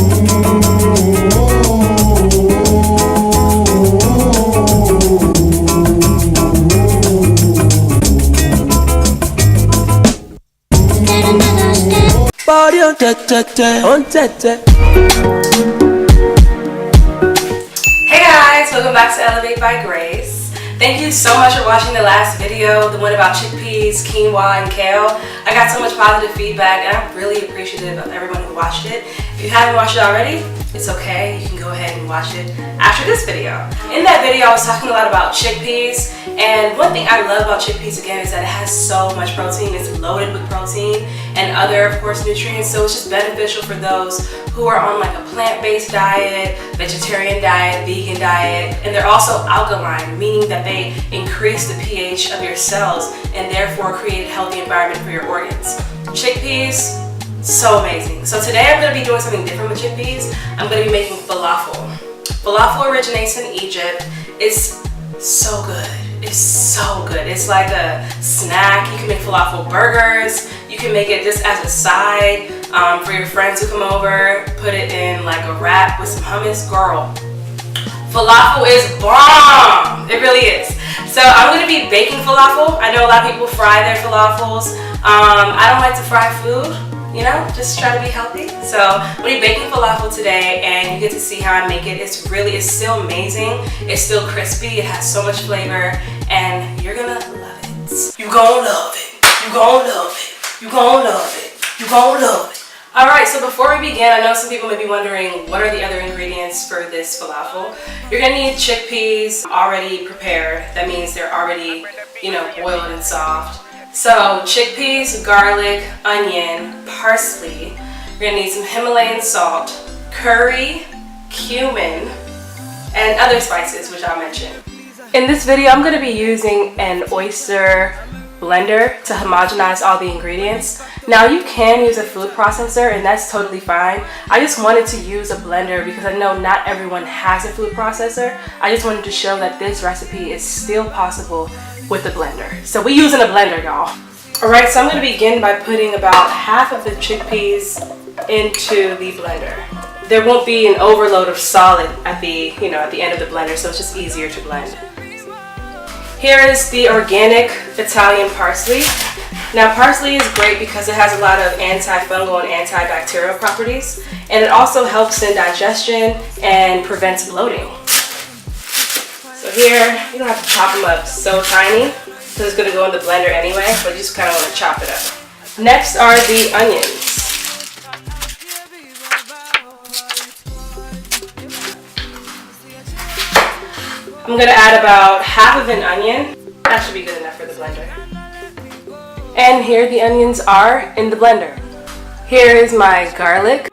Body on tete, on tete. Hey guys, welcome back to Elevate by Grace. Thank you so much for watching the last video, the one about chickpeas, quinoa, and kale. I got so much positive feedback and I'm really appreciative of everyone who watched it. If you haven't watched it already, it's okay. You can go ahead and watch it after this video. In that video, I was talking a lot about chickpeas, and one thing I love about chickpeas again is that it has so much protein. It's loaded with protein and other, of course, nutrients, so it's just beneficial for those who are on like a plant-based diet, vegetarian diet, vegan diet, and they're also alkaline, meaning that they increase the pH of your cells and therefore create a healthy environment for your organs. Chickpeas, so amazing. So today I'm going to be doing something different with chickpeas. I'm going to be making falafel. Falafel originates in Egypt. It's so good. It's so good. It's like a snack. You can make falafel burgers. You can make it just as a side for your friends who come over. Put it in like a wrap with some hummus. Girl, falafel is bomb. It really is. So I'm going to be baking falafel. I know a lot of people fry their falafels. I don't like to fry food. You know, just try to be healthy. So I'm gonna be baking falafel today, and you get to see how I make it. It's still amazing. It's still crispy. It has so much flavor, and you're gonna love it. You gonna love it. You gonna love it. You gonna love it. You gonna love it. All right, so before we begin, I know some people may be wondering what are the other ingredients for this falafel. You're gonna need chickpeas already prepared. That means they're already, boiled and soft. So chickpeas, garlic, onion, parsley. You're gonna need some Himalayan salt, curry, cumin, and other spices, which I'll mention. In this video, I'm gonna be using an oyster blender to homogenize all the ingredients. Now you can use a food processor and that's totally fine. I just wanted to use a blender because I know not everyone has a food processor. I just wanted to show that this recipe is still possible with a blender. So we're using a blender, y'all. Alright, so I'm going to begin by putting about half of the chickpeas into the blender. There won't be an overload of solid at the end of the blender, so it's just easier to blend. Here is the organic Italian parsley. Now parsley is great because it has a lot of antifungal and antibacterial properties, and it also helps in digestion and prevents bloating. So here, you don't have to chop them up so tiny because it's going to go in the blender anyway, but you just kind of want to chop it up. Next are the onions. I'm going to add about half of an onion. That should be good enough for the blender. And here the onions are in the blender. Here is my garlic.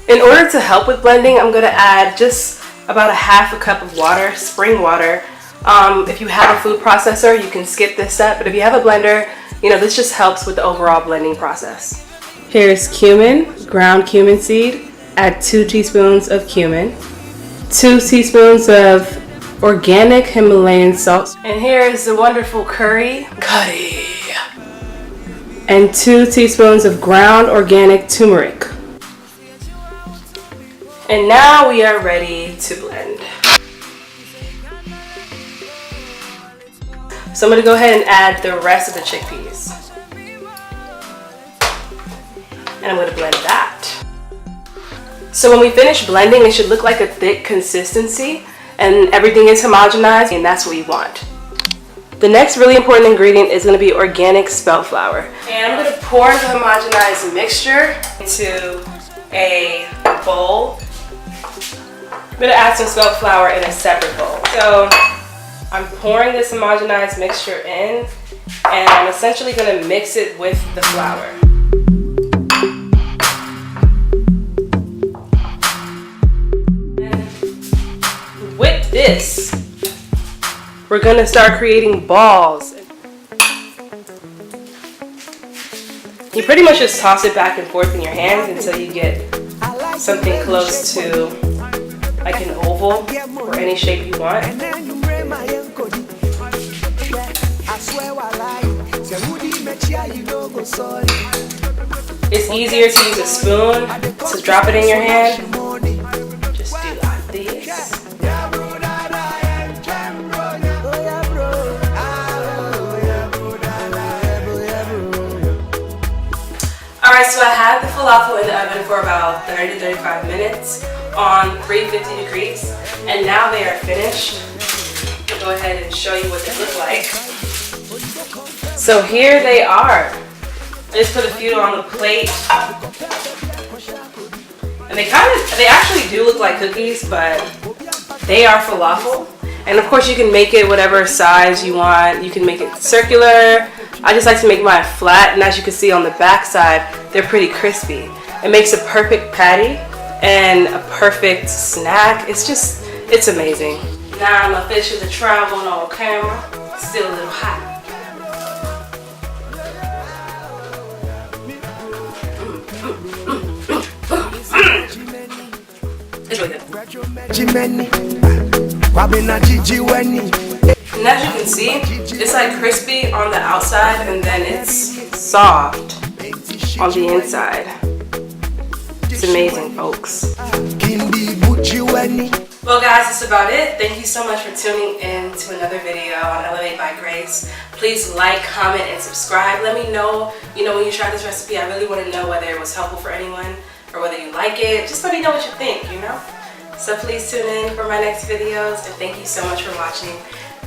In order to help with blending, I'm going to add just about a half a cup of water, spring water. If you have a food processor, you can skip this step, but if you have a blender, this just helps with the overall blending process. Here's cumin, ground cumin seed. Add 2 teaspoons of cumin, 2 teaspoons of organic Himalayan salt, and here is the wonderful curry, and 2 teaspoons of ground organic turmeric. And now we are ready to blend. So I'm going to go ahead and add the rest of the chickpeas. And I'm going to blend that. So when we finish blending, it should look like a thick consistency and everything is homogenized, and that's what we want. The next really important ingredient is going to be organic spelt flour. And I'm going to pour the homogenized mixture into a bowl. I'm going to add some spelt flour in a separate bowl. So I'm pouring this homogenized mixture in, and I'm essentially going to mix it with the flour. And with this, we're going to start creating balls. You pretty much just toss it back and forth in your hands until you get something close to like an oval or any shape you want. It's easier to use a spoon to drop it in your hand. Just do like this. Alright, so I had the falafel in the oven for about 30 to 35 minutes on 350 degrees, and now they are finished. I'll go ahead and show you what they look like. So here they are. I just put a few on the plate. And they actually do look like cookies, but they are falafel. And of course you can make it whatever size you want. You can make it circular. I just like to make mine flat, and as you can see on the back side, they're pretty crispy. It makes a perfect patty and a perfect snack. It's amazing. Now I'm officially the travel on camera. Still a little hot. It's really good. And as you can see, it's like crispy on the outside and then it's soft on the inside. It's amazing, folks. Well guys, that's about it. Thank you so much for tuning in to another video on Elevate by Grace. Please like, comment, and subscribe. Let me know, when you try this recipe. I really want to know whether it was helpful for anyone or whether you like it. Just let me know what you think, So please tune in for my next videos, and thank you so much for watching.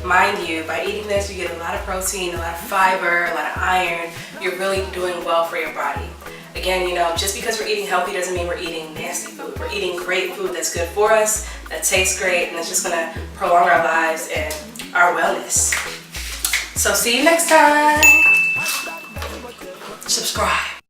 Mind you, by eating this, you get a lot of protein, a lot of fiber, a lot of iron. You're really doing well for your body. Again, just because we're eating healthy doesn't mean we're eating nasty food. We're eating great food that's good for us, that tastes great, and it's just gonna prolong our lives and our wellness. So see you next time. Subscribe.